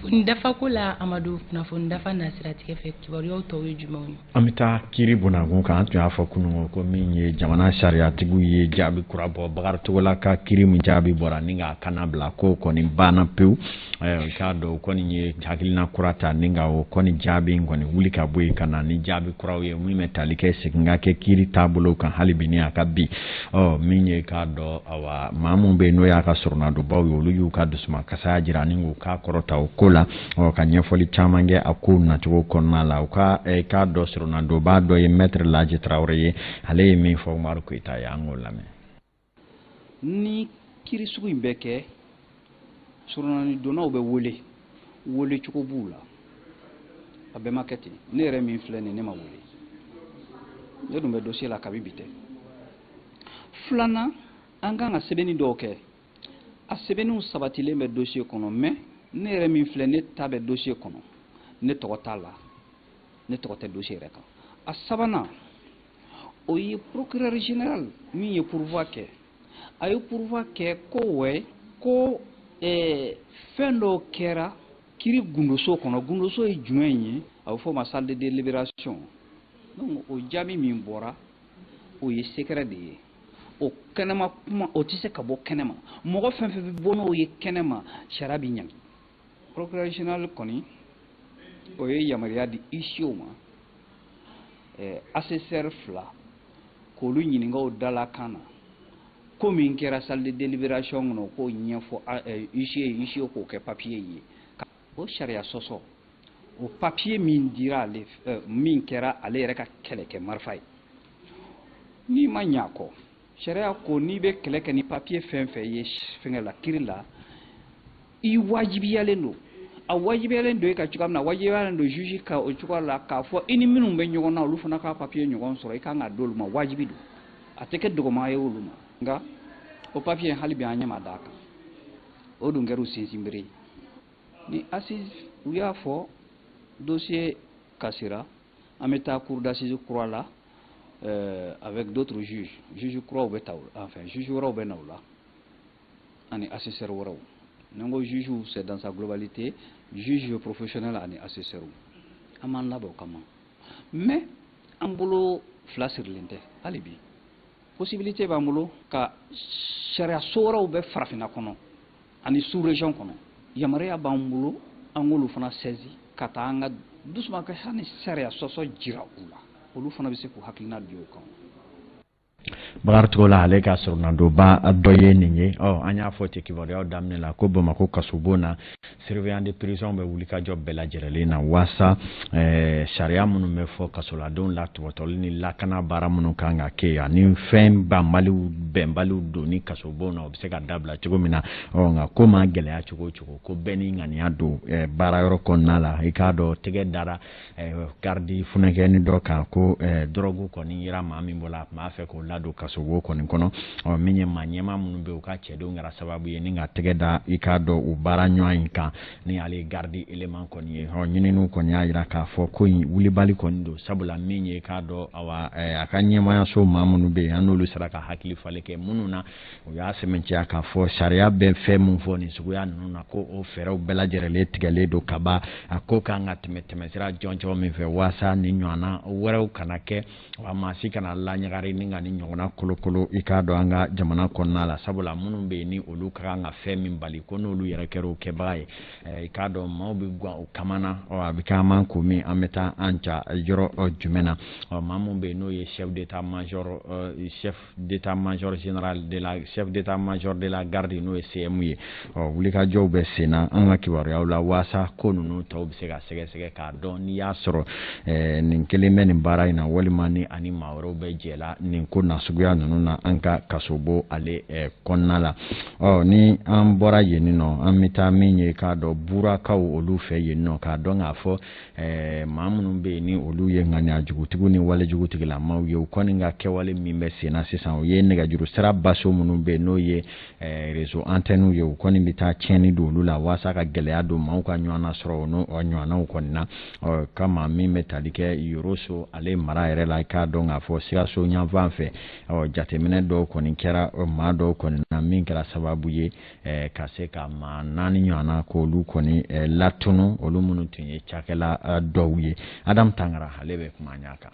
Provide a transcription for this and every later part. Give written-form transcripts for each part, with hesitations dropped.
kunnafoni dafa ko la Amadu kunnafoni dafa nasira tigɛ fɛ kibaruyaw tɔw ye jumɛnw ye an bɛ taa kiri bunakun kan an tun y'a fɔ kunun ko min ye jamana sariyatigiw ye jaabi kura bɔ Bakaricogo la ka kiri min jaabi bɔra ni ka kana bila ko kɔni banna pewu k'a dɔn kɔni ye hakilina kura ta ni ka o kɔni jaabi kɔni wuli ka bɔ yen ka na ni jaabi kuraw ye min bɛ tali kɛ segin ka kɛ kiri taabolo kan hali bi ni a ka bi min ye k'a dɔn awa maa min bɛ yen n'o y'a ka sɔrɔnadobaw ye olu y'u ka dusuma kasaya jira ni k'u k'a kɔrɔta o ko la ka ɲɛfɔli caman kɛ a ko nacogo kɔnɔna la u ka k'a dɔn sɔrɔnadoba dɔ ye Maître Laji Traoré ye ale ye min fɔ Umaru Koyita ye an k'o lamɛn. Ni kiri sugu in bɛ kɛ sɔrɔnadonnaw bɛ wele cogo b'u la a bɛɛ ma kɛ ten ne yɛrɛ min filɛ nin ne ma wele ne dun bɛ dossier la kabi bi tɛ filanan an kan ka sɛbɛnni dɔw kɛ a sɛbɛnniw sabatilen bɛ dossier kɔnɔ mais ne yɛrɛ min filɛ ne ta bɛ dossier kɔnɔ ne tɔgɔ t'a la ne tɔgɔ tɛ dossier yɛrɛ kan a sabanan o ye procureur général min ye pourvoi kɛ a ye pourvoi kɛ ko wɛ ko fɛn dɔ kɛra kiri gundoso kɔnɔ gundoso ye jumɛn ye a bɛ fɔ o ma salle de délibération donc o jaabi min bɔra o ye secret de ye o kɛnɛma kuma o tɛ se ka bɔ kɛnɛma mɔgɔ fɛn fɛn bɛ bɔ n'o ye kɛnɛma sariya bɛ ɲangi procureur général kɔni o ye yamaruya di isiw ma assesseur fila k'olu ɲininka o dalakan na ko min kɛra salle de délibération kɔnɔ k'o ɲɛfɔ isiw k'o kɛ papier ye o sariya sɔsɔ o papier min dira ale min kɛra ale yɛrɛ ka kɛlɛkɛ marifa ye n'i ma ɲɛ kɔ sariya ko n'i bɛ kɛlɛ kɛ ni papier fɛn fɛn ye fɛngɛ la kiri la i wajibiyalen don a wajibiyalen don e ka cogoya min na wajibiyalen don juge ka o cogoya la k'a fɔ i ni minnu bɛ ɲɔgɔn na olu fana ka papier ɲɔgɔn sɔrɔ i kan ka d'olu ma wajibi don a tɛ kɛ dogoma ye olu ma nka o papier hali bi an ɲɛ ma d'a kan o dun kɛra u sinsinbere ye ni assise u y'a fɔ dossier kasira an bɛ taa cour d'assises kura la avec d'autres juges kuraw bɛ ta enfin juge wɛrɛw bɛ na o la ani assesseur wɛrɛw n'an ko juge c'est dans sa globalité juge professionnel ani assesseur an b'an labɛn o kama mais an bolo fila sirilen tɛ hali bi possibilité b'an bolo ka sariya so wɛrɛw bɛ farafinna kɔnɔ ani sous région kɔnɔ yamaruya b'an bolo an k'olu fana saisi ka taa an ka dusuma ka hani sariya sɔsɔ jira u la olu fana bɛ se k'u hakilina di o kan. Bakaricogo la ale ka sɔrɔnadoba dɔ ye nin ye an y'a fɔ ten kibaruyaw daminɛ la ko Bamako kasobo na surveillant de prison bɛ wuli ka jɔ bɛɛ lajɛlen na waasa sariya minnu bɛ fɔ kasoladenw la tɔbɔtɔli ni lakana baara minnu kan ka kɛ ani fɛn banbaliw bɛnbaliw don ni kasobo na o bɛ se ka dabila cogo min na nka ko ma gɛlɛya cogo o cogo ko bɛɛ ni ŋaniya don baara yɔrɔ kɔnɔna la i k'a dɔn tɛgɛ dara garidi funakɛni dɔ kan ko dɔrɔgu kɔni yera maa min bɔra a tun b'a fɛ k'o ladon kasobo kɔni kɔnɔ min ye maa ɲɛmaa minnu bɛ u ka cɛdenw kɛra sababu ye ni ka tɛgɛ da i k'a dɔn u baara ɲɔgɔn in kan ni ale garidi élément kɔni ye ɲininiw kɔni y'a jira k'a fɔ ko in wulibali kɔni don sabula min ye k'a dɔn a ka ɲɛmaayaso maa minnu bɛ yen an n'olu sera ka hakili falen kɛ minnu na u y'a sɛbɛntiya k'a fɔ sariya bɛ fɛn min fɔ nin suguya ninnu na ko o fɛɛrɛw bɛɛ lajɛlen tigɛlen don ka ban a ko kan ka tɛmɛ sira jɔnjɔn min fɛ waasa ni ɲɔgɔnna wɛrɛw kana kɛ wa maa si kana laɲagari ni ka ni ɲɔgɔnna kolokolo i k'a dɔn an ka jamana kɔnɔna la sabula minnu bɛ yen ni olu ka kan ka fɛn min bali ko n'olu yɛrɛ kɛra o kɛbaga ye i k'a dɔn maaw bɛ gan o kama na a bɛ kɛ an man ko min an bɛ taa an ca yɔrɔ jumɛn na maa min bɛ yen n'o ye chef d'état-major général de la chef d'état-major de la garde n'o ye CM ye wulikajɔw bɛ sen na an ka kibaruyaw la waasa ko ninnu tɔw bɛ se ka sɛgɛsɛgɛ k'a dɔn n'i y'a sɔrɔ nin kelen bɛ nin baara in na walima ni ani maa wɛrɛw bɛ jɛ la nin ko nasuguya ninnu na an ka kasobo ale kɔnɔna la ni an bɔra yen nɔ an bɛ taa min ye k'a dɔn burakaw olu fɛ yen nɔ k'a dɔn k'a fɔ maa minnu bɛ yen ni olu ye ŋaniya jugutigiw ni wale jugutigilamaw ye u kɔni ka kɛwale min bɛ sen na sisan o ye nɛgɛjuru sira baso minnu bɛ yen n'o ye réseau antenne ye u kɔni bɛ taa tiɲɛni don olu la waasa ka gɛlɛya don maaw ka ɲɔgɔnna sɔrɔ o ɲɔgɔnnaw kɔni na kama min bɛ tali kɛ Yoroso ale mara yɛrɛ la i k'a dɔn k'a fɔ Sikaso yanfan fɛ jateminɛ dɔw kɔni kɛra maa dɔw kɔni na min kɛra sababu ye ka se ka maa 4 ɲɔgɔnna k'olu kɔni latunu olu minnu tun ye cakɛla dɔw ye. Adam Tangara ale bɛ kuma ɲa kan.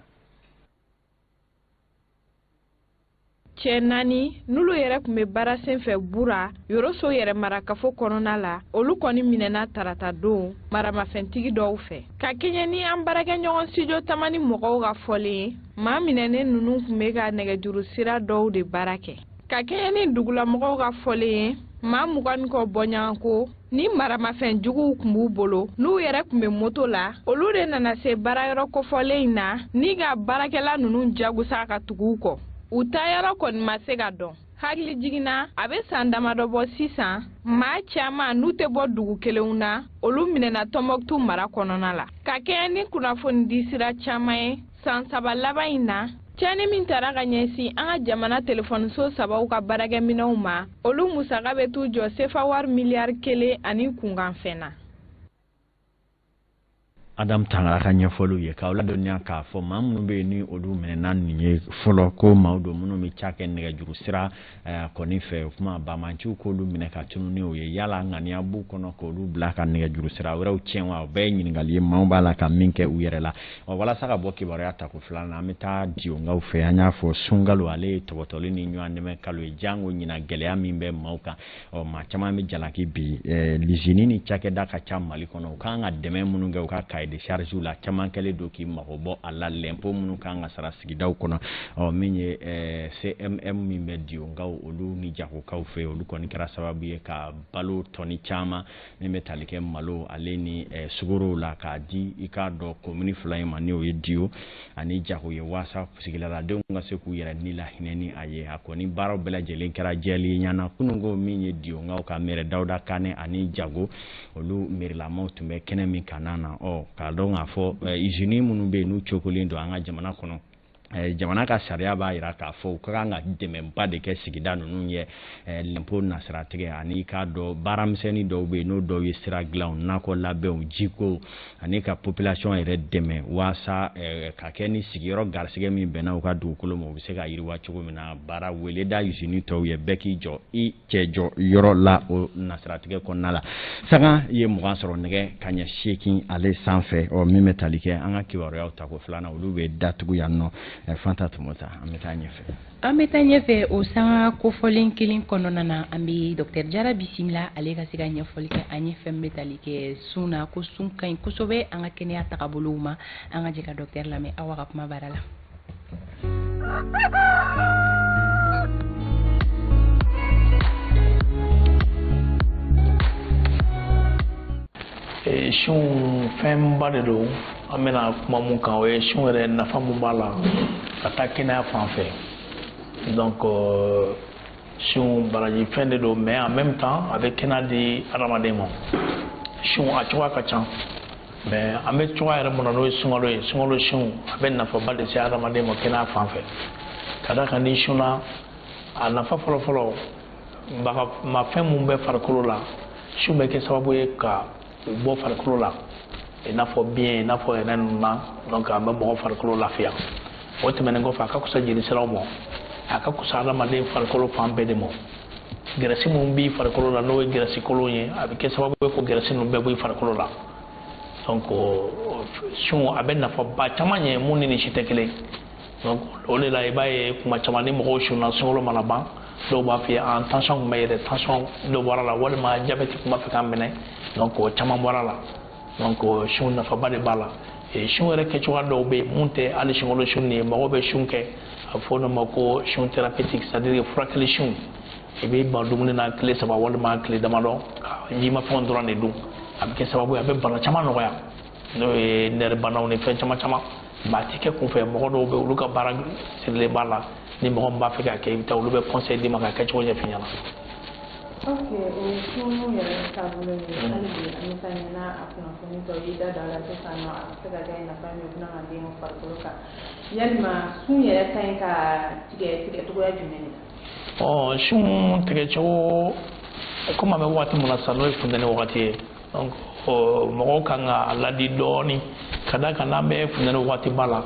Cɛ 4 n'olu yɛrɛ tun bɛ baara sen fɛ Bura Yoroso yɛrɛ marakafo kɔnɔna la olu kɔni minɛna tarata don maramafɛntigi dɔw fɛ. Ka kɛɲɛ ni an baarakɛɲɔgɔn studio Tamani mɔgɔw ka fɔlen ye maa minɛnen ninnu tun bɛ ka nɛgɛjuru sira dɔw de baara kɛ. Ka kɛɲɛ ni dugulamɔgɔw ka fɔlen ye maa 20 kɔ bɔɲɔgɔnko ni maramafɛn juguw tun b'u bolo n'u yɛrɛ tun bɛ moto la olu de nana se baarayɔrɔ kofɔlen in na ni ka baarakɛla ninnu jagusa ka tugu kɔ. U taayɔrɔ kɔni ma se ka dɔn. Hakili jiginna a bɛ san damadɔ bɔ sisan maa caman n'u tɛ bɔ dugu kelenw na olu minɛna Tɔnbɔkutu mara kɔnɔna la. Ka kɛɲɛ ni kunnafoni di sira caman ye san 3 laban in na cɛni min taara ka ɲɛsin an ka jamana telefɔniso 3 ka baarakɛminɛnw ma olu musaka bɛ t'u jɔ sefa wari miliyari 1 ani kunkanfɛn na. Adam Tangara ka ɲɛfɔliw ye k'aw ladɔnniya k'a fɔ maa minnu bɛ yen ni olu minɛna nin ye fɔlɔ ko maaw don minnu bɛ cakɛ nɛgɛjuru sira kɔni fɛ o kuma bamanciw k'olu minɛ ka tunu ni o ye yala ŋaniya b'u kɔnɔ k'olu bila ka nɛgɛjuru sira wɛrɛw tiɲɛ wa o bɛɛ ye ɲininkali ye maaw b'a la ka min kɛ u yɛrɛ la. Walasa ka bɔ kibaruya ta ko filanan an bɛ taa Diongaw fɛ an y'a fɔ Sunkalo ale ye tɔbɔtɔli ni ɲɔgɔn dɛmɛ kalo ye jango ɲina gɛlɛya min bɛ maaw kan maa caman bɛ jalaki bi lizini ni cakɛda ka ca Mali kɔnɔ u kan ka dɛmɛ minnu kɛ u ka cahier de charge la caman kɛlen don k'i mago bɔ a la l'impôt minnu kan ka sara sigidaw kɔnɔ min ye CMM min bɛ Diongaw olu ni jagokaw fɛ olu kɔni kɛra sababu ye ka balo tɔni caman min bɛ tali kɛ malo ale ni sugorow la k'a di i k'a dɔn commune 2 in ma ni o ye Dio ani jago ye waasa sigilaladenw ka se k'u yɛrɛ ni lahinɛ ni a ye a kɔni baaraw bɛɛ lajɛlen kɛra jɛlen ɲana kunungo min ye Diongaw ka maire Dawuda Kane ani jago olu mairilamaw tun bɛ kɛnɛ min kanna na k'a dɔn k'a fɔ usine minnu bɛ yen n'u cokolen don an ka jamana kɔnɔ jamana ka sariya b'a jira k'a fɔ u ka kan ka dɛmɛba de kɛ sigida ninnu ye l'impôt nasiratigɛ ani k'a dɔn baaramisɛnnin dɔw bɛ yen n'o dɔw ye sira dilanw nakɔ labɛnw jiko ani ka population yɛrɛ dɛmɛ waasa ka kɛ ni sigiyɔrɔ garisɛgɛ min bɛnna u ka dugukolo ma u bɛ se ka yiriwa cogo min na baara weleda usine tɔw ye bɛɛ k'i jɔ i cɛ jɔ yɔrɔ la o nasiratigɛ kɔnɔna la sanga ye 20 sɔrɔ nɛgɛ kaɲɛ 8 ale sanfɛ min bɛ tali kɛ an ka kibaruyaw ta ko filanan olu bɛ datugu yan nɔ Fanta Tumota an bɛ taa ɲɛfɛ. An bɛ taa ɲɛfɛ o sanga kofɔlen kelen kɔnɔna na an bɛ Dr Jara bisimila ale ka se ka ɲɛfɔli kɛ an ye fɛn bɛ tali kɛ sun na ko sun ka ɲi kosɛbɛ an ka kɛnɛya tagabolow ma an ka jɛ ka Dr lamɛn aw ka kuma baara la. Sun fɛnba de don an bɛna kuma mun kan o ye sun yɛrɛ nafa mun b'a la ka taa kɛnɛya fan fɛ donc sun baraji fɛn de don mais en même temps a bɛ kɛnɛya di adamaden ma sun a cogoya ka ca mais an bɛ cogoya yɛrɛ mun na n'o ye sunkalo ye sunkalo sun a bɛ nafaba de se adamaden ma kɛnɛya fan fɛ ka da kan ni sunna a nafa fɔlɔfɔlɔ mafɛn mun bɛ farikolo la sun bɛ kɛ sababu ye ka u bɔ farikolo la i n'a fɔ biɲɛ i n'a fɔ yɛrɛ ninnu na donc an bɛ mɔgɔ farikolo lafiya o tɛmɛnen kɔfɛ a ka kusa jelisiraw ma a ka kusa adamaden farikolo fan bɛɛ de ma gɛrɛsi minnu b'i farikolo la n'o ye gɛrɛsi kolon ye a bɛ kɛ sababu ye ko gɛrɛsi ninnu bɛɛ b'i farikolo la donc sun a bɛ nafaba caman ɲɛ mun ni nin si tɛ kelen donc o de la i b'a ye kuma caman ni mɔgɔw sunna sunkalo mana ban dɔw b'a f'i ye tension tun bɛ yɛlɛ tension dɔ bɔra la walima jabɛti tun b'a fɛ k'an minɛ donc o caman bɔra la donc sun nafaba de b'a la sun yɛrɛ kɛcogoya dɔw bɛ yen mun tɛ hali sunkalo sun nin ye mɔgɔw bɛ sun kɛ a fɔ o ma ko sun thérapeutique c'est à dire furakɛli sun i bɛ ban dumuni na tile 3 walima tile damadɔ ka jimafɛnw dɔrɔn de dun a bɛ kɛ sababu ye a bɛ bana caman nɔgɔya n'o ye nɛrɛbanaw ni fɛn caman caman mais a tɛ kɛ kunfɛ mɔgɔ dɔw bɛ olu ka baara sirilen b'a la ni mɔgɔ min b'a fɛ k'a kɛ i bɛ taa olu bɛ conseil d'i ma k'a kɛcogo ɲɛf'i ɲɛna. Ok, sunu yɛrɛ taabolo ye hali bi an bɛ taa ɲɛ n'a kunnafoni tɔ ye i da don a la sisan nɔ a bɛ se ka kɛ nafa min bɛ adamaden farikolo kan yalima sun yɛrɛ ka ɲi ka tigɛ cogoya jumɛn de la. Sun tigɛcogo komi an bɛ waati min na sisan n'o ye funtɛni wagati ye donc mɔgɔw kan ka ladi dɔɔni ka da kan n'an bɛ funtɛni wagati ba la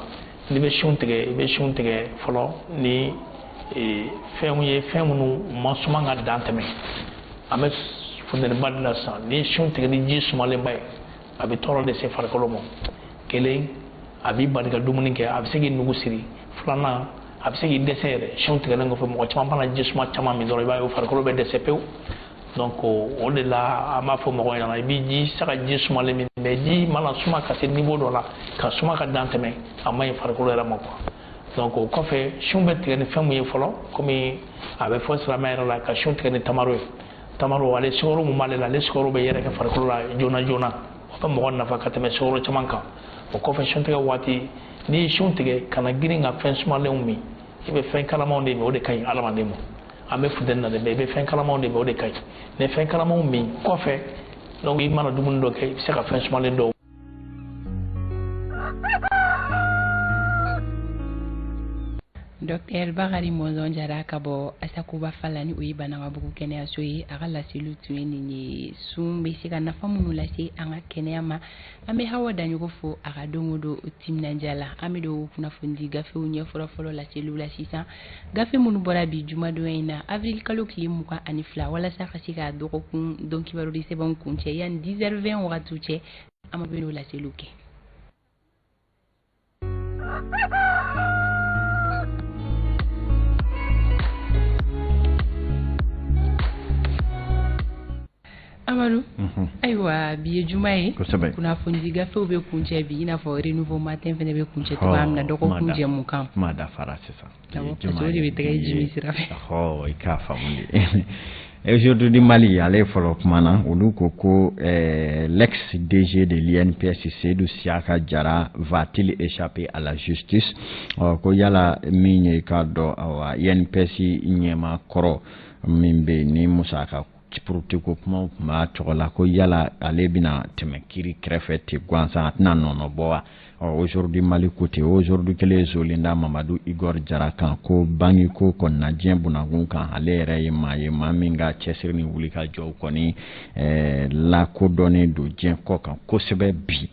ni be shun tigɛ fɔlɔ ni fɛnw ye fɛn minnu ma suma ka dan tɛmɛ an bɛ funtɛni ba de la sisan ni shun tigɛ ni ji sumalenba ye a bɛ tɔɔrɔ de se farikolo ma kelen a b'i bali ka dumuni kɛ a bɛ se k'i nugu siri filanan a bɛ se k'i dɛsɛ yɛrɛ shun tigɛlen kɔfɛ mɔgɔ caman b'a la ji suma caman min dɔrɔn i b'a ye o farikolo bɛ dɛsɛ pewu donc o de la an b'a fɔ mɔgɔw ɲɛna i b'i ji se ka ji sumalen min mais ji mana suma ka se niveau dɔ la ka suma ka dan tɛmɛ a ma ɲi farikolo yɛrɛ ma quoi donc o kɔfɛ sun bɛ tigɛ ni fɛn mun ye fɔlɔ komi a bɛ fɔ silamɛ yɛrɛ la ka sun tigɛ ni tamaro ye tamaro ale sukaro mun b'ale la ale sukaro bɛ yɛrɛkɛ farikolo la joona joona o bɛ mɔgɔ nafa ka tɛmɛ sukaro caman kan o kɔfɛ sun tigɛ waati n'i ye sun tigɛ kana girin ka fɛn sumalenw min i bɛ fɛn kalamaw de min o de ka ɲi adamaden ma an bɛ funtɛni na de mais i bɛ fɛn kalamaw de min o de ka ɲi ni fɛn kalamaw min kɔfɛ donc i mana dumuni dɔ kɛ i bɛ se ka fɛn sumalen dɔw Dr. Bakari Monzon Jara ka bɔ Asakuba Falani o ye Banababugu kɛnɛyaso ye a ka laseliw tun ye nin ye sun bɛ se ka nafa minnu lase an ka kɛnɛya ma an bɛ Hawa Daɲogo fo a ka don o don timinandiya la an bɛ don kunnafoni gafew ɲɛ fɔlɔ laseliw la sisan gafe minnu bɔra bi jumadon in na avril kalo tile 22 walasa ka se ka dɔgɔkun dɔn kibaru de sɛbɛnw kuncɛ yanni 10h20 wagatiw cɛ an bɛ n'o laseliw kɛ. Amadou ayiwa bi ye juma ye kunnafoni gafew bɛ kuncɛ bi i n'a fɔ renouveau matin fɛnɛ bɛ kuncɛ cogoya min na dɔgɔkun jɛmukan kuma dafara sisan parce que de bɛ tɛgɛ jimi sira fɛ i k'a faamu de aujourd'hui du Mali ale fɔlɔ kuma na olu ko l'ex DG de l'INPS Seydou Siaka Jara va-t-il échapper à la justice ko yala min ye ka dɔ INPS ɲɛma kɔrɔ min bɛ ni musaka politiko kuma kuma cogo la ko yala ale bɛna tɛmɛ kiri kɛrɛfɛ ten gansan a tɛna nɔnɔ bɔ wa aujourd'hui Mali côté aujourd'hui kelen Zolinda Mamadou Igor Jara kan ko bangi ko kɔnɔna diɲɛ bunakun kan ale yɛrɛ ye maa min ka cɛsiri ni wuli ka jɔw kɔni lakodɔnnen don diɲɛ kɔ kan kosɛbɛ bi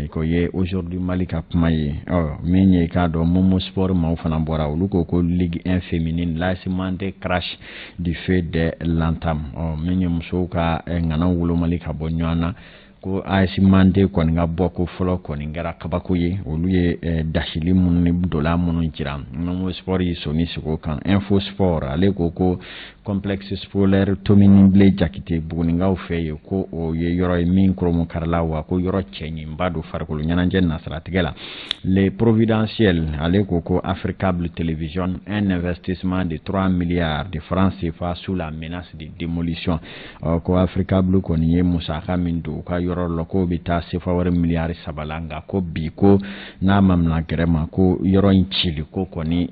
ko ye aujourd'hui Mali ka kuma ye min ye k'a dɔn Momo Sport maaw fana bɔra olu ko Ligue 1 féminine lassement des crash du fait de l'entame min ye musow ka ŋana wolomali ka bɔ ɲɔgɔn na ko AS Mande kɔni ka bɔ ko fɔlɔ kɔni kɛra kabako ye olu ye dasili minnu ni dola minnu jira Momo Sport yi soni sigo kan Info Sport ale ko complexe scolaire Tomini Ble Jakite Buguningaw fɛ ye ko o ye yɔrɔ ye min koromu karala wa ko yɔrɔ cɛɲinba do farikolo ɲɛnajɛ nasaratigɛ la les providentiels ale ko Africable Télévision un investissement de 3 milliards de francs CFA sous la menace de démolition ko Africable kɔni ye musaka min do ka yɔrɔ la ko bɛ taa CFA wɛrɛ miliyari 3 la nka ko bi ko n'a mamina gɛrɛ ma ko yɔrɔ in cili ko kɔni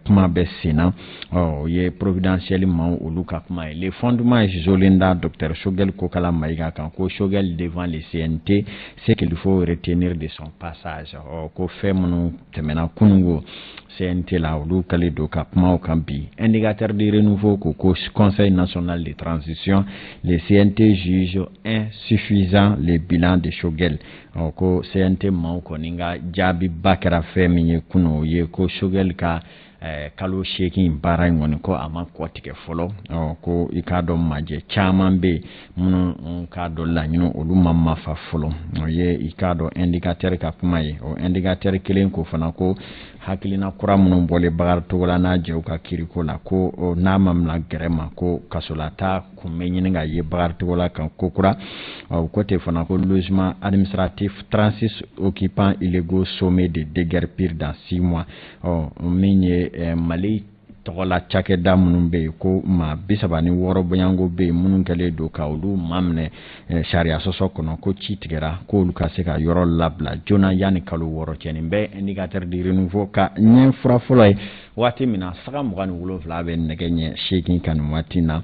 kuma bɛ senna o ye providentiel ma olu ka kuma ye les fondements Zolinda Dr Shogel Kokala Maïga kan ko Shogel devant les CNT c'est qu'il faut retenir de son passage ko fɛn minnu tɛmɛna kunungo CNT la olu kale do ka kuma kan bi indicateur de renouveau ko Conseil national de transition les CNT jugent insuffisant les bilans de Shogel ko CNT maaw kɔni ka jaabi ba kɛra fɛn min ye kunu ye ko Shogel ka kalo 8 baara in kɔni ko a ma kɔ tigɛ fɔlɔ ko i k'a dɔn majɛ caman bɛ minnu k'a dɔn laɲini olu ma mafa fɔlɔ o ye i k'a dɔn indicateur ka kuma ye o indicateur kelen ko fana ko hakilina kura minnu bɔlen Bakari la n'a jɛw ka kiriko la ko n'a ma mina gɛrɛ ma ko kasolata kun bɛ ɲini ka ye Bakari la kan ko kura o côté fana ko logement administratif 36 occupants illégaux sommés de déguerpir dans 6 mois min ye Mali tɔgɔla cakɛda minnu bɛ yen ko maa 36 bɔɲango bɛ yen minnu kɛlen don ka olu maminɛ sariya sɔsɔ kɔnɔ ko ci tigɛra ko olu ka se ka yɔrɔ labila joona yanni kalo 6 cɛ nin bɛ indicateur de renouveau ka ɲɛ fura fɔlɔ ye waati min na saga 27 bɛ nɛgɛ ɲɛ 8 kan nin waati na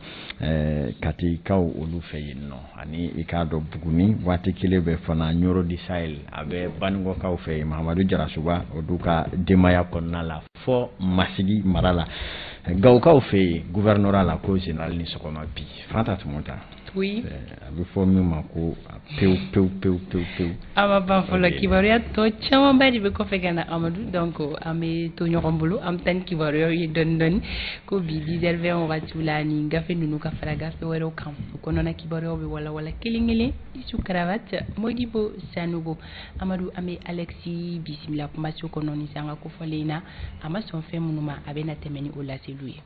katikaw olu fɛ yen nɔ ani i k'a dɔn Buguni waati kelen bɛ fana Nyoro di Sahel a bɛ Banikɔkaw fɛ yen Mahamadu Jarasuba olu ka denbaya kɔnɔna la fɔ Masigi mara la Gawukaw fɛ yen gouvernorat la ko général ni sɔgɔma bi Fanta Tumunta Oui. Abi fo mi ma ko peu. Ama ban folo kibaruya to chama bari be ko fekana Amadou donc ame to nyokombulu am tan kibaruya yi don ko bi 10h20 on va tulani gafe nunu ka fara gafe wero kam ko nona kibaruya be wala kilingili isu cravate Modibo Sanogo Amadou ame Alexis bismillah kuma su ko noni sanga ko folena ama son fe munuma abena temeni o la seluye